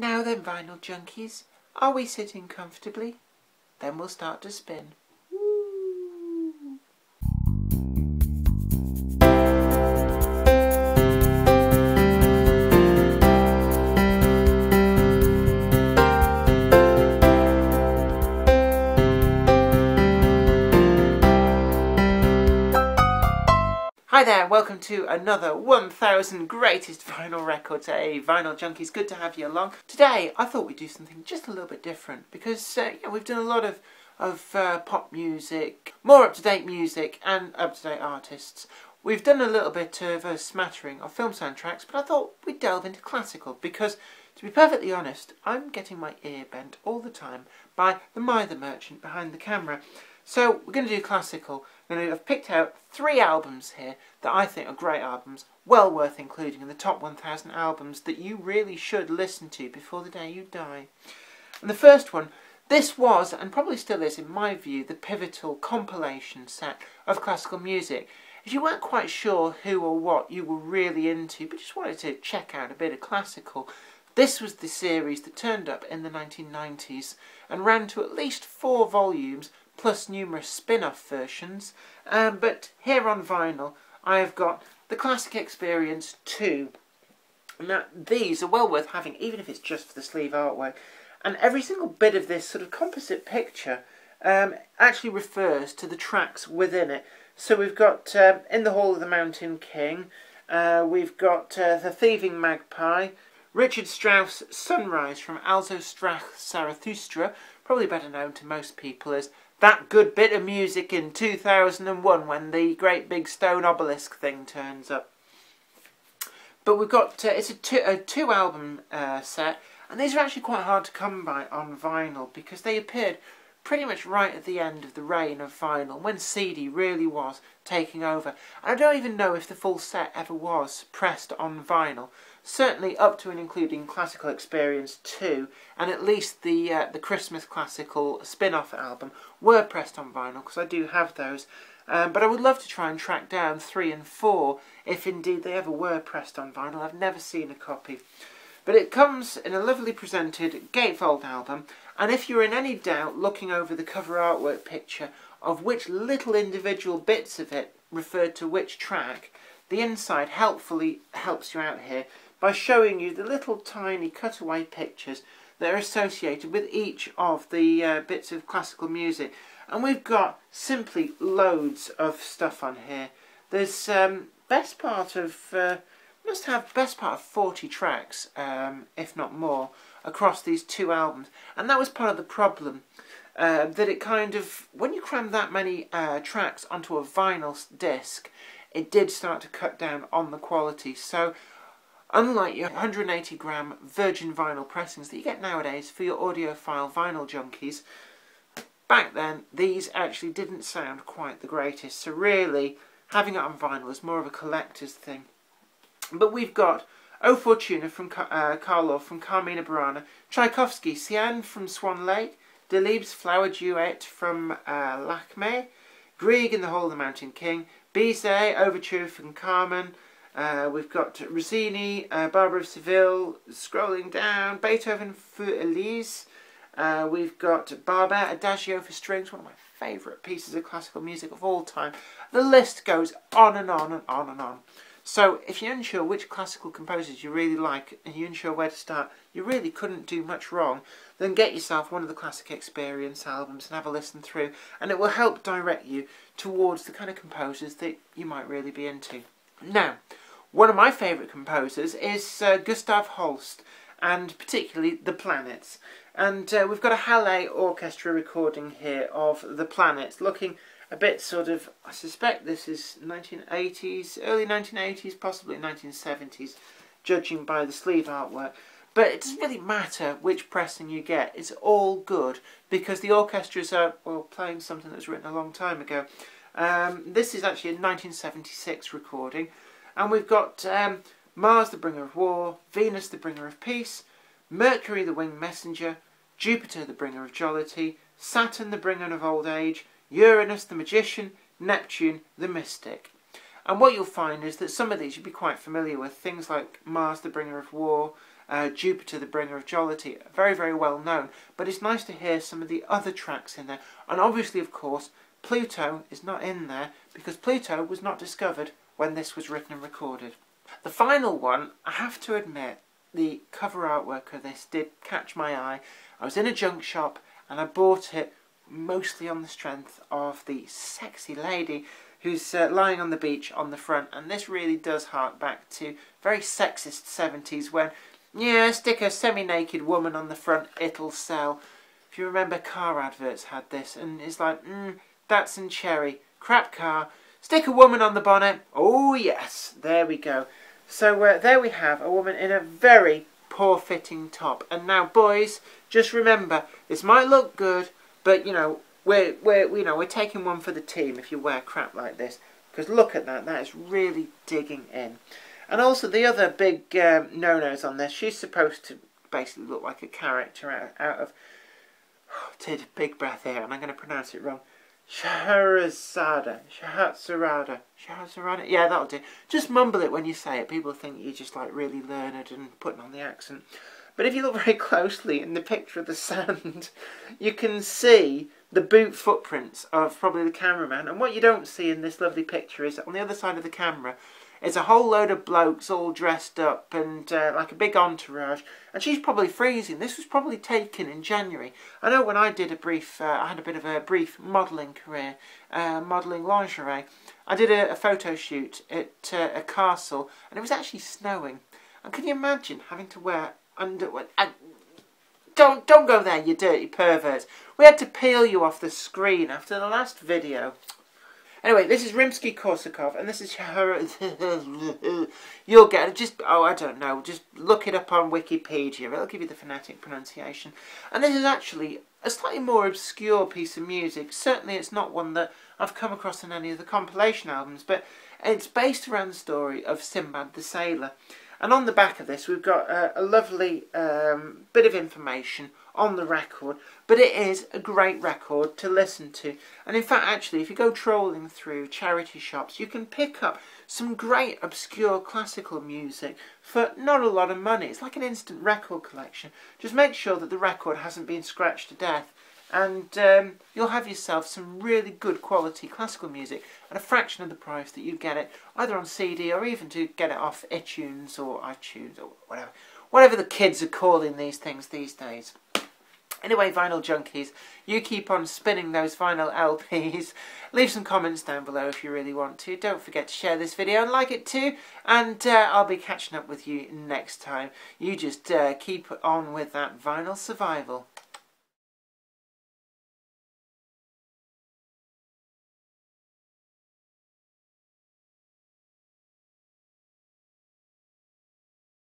Now then, vinyl junkies, are we sitting comfortably? Then we'll start to spin. Woo. Hi there, welcome to another 1000 Greatest Vinyl Records. Hey, Vinyl Junkies, good to have you along. Today, I thought we'd do something just a little bit different because we've done a lot of pop music, more up-to-date music and up-to-date artists. We've done a little bit of a smattering of film soundtracks, but I thought we'd delve into classical because, to be perfectly honest, I'm getting my ear bent all the time by the merchant behind the camera. So we're going to do classical. I've picked out 3 albums here that I think are great albums, well worth including in the top 1000 albums that you really should listen to before the day you die. And the first one, this was, and probably still is in my view, the pivotal compilation set of classical music. If you weren't quite sure who or what you were really into, but just wanted to check out a bit of classical, this was the series that turned up in the 1990s and ran to at least 4 volumes, plus numerous spin-off versions, but here on vinyl I have got the Classic Experience 2. Now these are well worth having, even if it's just for the sleeve artwork, and every single bit of this sort of composite picture actually refers to the tracks within it. So we've got In the Hall of the Mountain King, we've got The Thieving Magpie, Richard Strauss' Sunrise from Also Sprach Zarathustra, probably better known to most people as that good bit of music in 2001 when the great big stone obelisk thing turns up. But we've got, it's a two album set, and these are actually quite hard to come by on vinyl because they appeared pretty much right at the end of the reign of vinyl, when CD really was taking over. And I don't even know if the full set ever was pressed on vinyl. Certainly up to and including Classical Experience 2, and at least the Christmas Classical spin-off album were pressed on vinyl, because I do have those. But I would love to try and track down 3 and 4, if indeed they ever were pressed on vinyl. I've never seen a copy. But it comes in a lovely presented gatefold album, and if you're in any doubt looking over the cover artwork picture of which little individual bits of it referred to which track, the inside helpfully helps you out here by showing you the little tiny cutaway pictures that are associated with each of the bits of classical music. And we've got simply loads of stuff on here. There's best part of 40 tracks, if not more, across these 2 albums. And that was part of the problem, that it kind of, when you cram that many tracks onto a vinyl disc, it did start to cut down on the quality. So unlike your 180 gram virgin vinyl pressings that you get nowadays for your audiophile vinyl junkies, back then these actually didn't sound quite the greatest. So really, having it on vinyl is more of a collector's thing. But we've got O Fortuna from Karloff from Carmina Burana, Tchaikovsky, Sian from Swan Lake, Delibes' Flower Duet from Lakme, Grieg in the Hall of the Mountain King, Bizet, Overture from Carmen, we've got Rossini, Barbara of Seville, scrolling down, Beethoven für Elise, we've got Barber, Adagio for Strings, one of my favourite pieces of classical music of all time. The list goes on and on and on and on. So if you're unsure which classical composers you really like and you're unsure where to start, you really couldn't do much wrong, then get yourself one of the Classic Experience albums and have a listen through, and it will help direct you towards the kind of composers that you might really be into. Now, one of my favourite composers is Gustav Holst, and particularly The Planets. And we've got a Halle Orchestra recording here of The Planets, looking a bit sort of, I suspect this is 1980s, early 1980s, possibly 1970s, judging by the sleeve artwork. But it doesn't really matter which pressing you get, it's all good, because the orchestras are, well, playing something that was written a long time ago. This is actually a 1976 recording, and we've got Mars the Bringer of War, Venus the Bringer of Peace, Mercury the Winged Messenger, Jupiter the Bringer of Jollity, Saturn the Bringer of Old Age, Uranus the Magician, Neptune the Mystic. And what you'll find is that some of these you'll be quite familiar with, things like Mars the Bringer of War, Jupiter, the Bringer of Jollity, very, very well known. But it's nice to hear some of the other tracks in there. And obviously, of course, Pluto is not in there because Pluto was not discovered when this was written and recorded. The final one, I have to admit, the cover artwork of this did catch my eye. I was in a junk shop and I bought it mostly on the strength of the sexy lady who's lying on the beach on the front, and this really does hark back to very sexist 70s when, yeah, stick a semi-naked woman on the front, it'll sell. If you remember, car adverts had this, and it's like, Datsun Cherry, crap car, stick a woman on the bonnet, oh yes, there we go. So there we have a woman in a very poor fitting top. And now, boys, just remember, this might look good, but you know, we're taking one for the team if you wear crap like this. Because look at that, that is really digging in. And also the other big no-nos on this, she's supposed to basically look like a character out of, take a big breath here, and I'm going to pronounce it wrong. Scheherazade, yeah, that'll do. Just mumble it when you say it. People think you're just like really learned and putting on the accent. But if you look very closely in the picture of the sand, you can see the boot footprints of probably the cameraman. And what you don't see in this lovely picture is that on the other side of the camera is a whole load of blokes all dressed up and like a big entourage. And she's probably freezing. This was probably taken in January. I know when I did a brief, I had a bit of a brief modelling career, modelling lingerie. I did a photo shoot at a castle, and it was actually snowing. And can you imagine having to wear underwear? Don't go there, you dirty perverts. We had to peel you off the screen after the last video. Anyway, this is Rimsky-Korsakov, and this is you'll get it. Just, oh, I don't know. Just look it up on Wikipedia. It'll give you the phonetic pronunciation. And this is actually a slightly more obscure piece of music. Certainly it's not one that I've come across in any of the compilation albums, but it's based around the story of Sinbad the Sailor. And on the back of this, we've got a lovely bit of information on the record, but it is a great record to listen to. And in fact, actually, if you go trolling through charity shops, you can pick up some great obscure classical music for not a lot of money. It's like an instant record collection. Just make sure that the record hasn't been scratched to death, and you'll have yourself some really good quality classical music at a fraction of the price that you'd get it either on CD or even to get it off iTunes or iTunes or whatever the kids are calling these things these days. Anyway, vinyl junkies, you keep on spinning those vinyl LPs. Leave some comments down below if you really want to. Don't forget to share this video and like it too. And I'll be catching up with you next time. You just keep on with that vinyl survival.